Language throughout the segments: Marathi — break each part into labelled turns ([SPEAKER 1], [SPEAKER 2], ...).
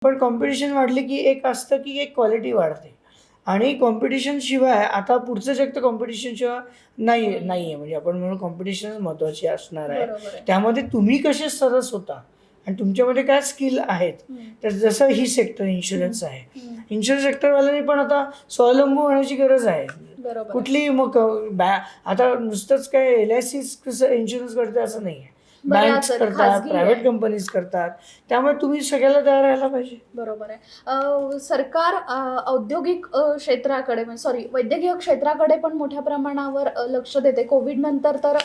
[SPEAKER 1] पण कॉम्पिटिशन वाढली की एक असतं की एक क्वालिटी वाढते आणि कॉम्पिटिशन शिवाय आता पुढचं जग तर कॉम्पिटिशन शिवाय नाहीये म्हणजे आपण म्हणून कॉम्पिटिशन महत्त्वाची असणार आहे.
[SPEAKER 2] बरोबर आहे.
[SPEAKER 1] त्यामध्ये तुम्ही कसे सरस होता आणि तुमच्यामध्ये काय स्किल आहेत. तर जसं ही सेक्टर इन्शुरन्स आहे. इन्शुरन्स सेक्टरवाल्यांनी पण आता स्वावलंबी होण्याची गरज आहे.
[SPEAKER 2] बरोबर.
[SPEAKER 1] कुठलीही मग आता नुसतंच काय LIC कसं इन्शुरन्स करते असं नाही आहे. बँक्स करतात, प्रायव्हेट कंपनीज करतात. त्यामुळे तुम्ही सगळ्याला तयार राहायला पाहिजे.
[SPEAKER 2] बरोबर आहे. सरकार औद्योगिक क्षेत्राकडे म्हणजे वैद्यकीय क्षेत्राकडे पण मोठ्या प्रमाणावर लक्ष देते. कोविड नंतर तर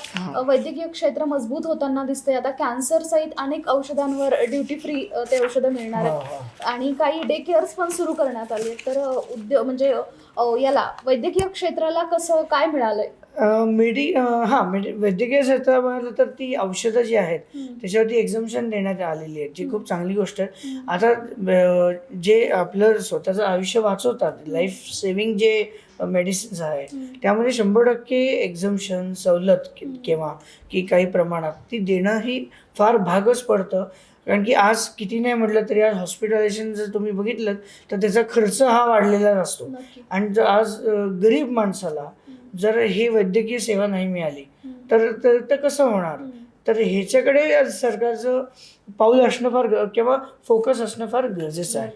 [SPEAKER 2] वैद्यकीय क्षेत्र मजबूत होताना दिसते. आता कॅन्सर सहित अनेक औषधांवर ड्युटी फ्री ते औषधं मिळणार आहेत आणि काही डे केअर्स पण सुरू करण्यात आले. तर उद्योग म्हणजे याला वैद्यकीय क्षेत्राला कसं काय मिळालंय?
[SPEAKER 1] वैद्यकीय क्षेत्रामध्ये तर ती औषधं जी आहेत त्याच्यावरती एक्झम्पशन देण्यात आलेली आहे, जी खूप चांगली गोष्ट आहे. आता जे आपलं स्वतःचं आयुष्य वाचवतात, लाईफ सेव्हिंग जे मेडिसिन्स आहे त्यामध्ये 100% एक्झम्पशन सवलत किंवा की काही प्रमाणात ती देणं ही फार भागच पडतं. कारण की आज किती नाही म्हटलं तरी आज हॉस्पिटलायझेशन जर तुम्ही बघितलं तर त्याचा खर्च हा वाढलेला असतो. आणि जर आज गरीब माणसाला जर ही वैद्यकीय सेवा नाही मिळाली तर कसं होणार. तर ह्याच्याकडे सरकारचं पाऊल असणं फार किंवा फोकस असणं फार गरजेचं आहे.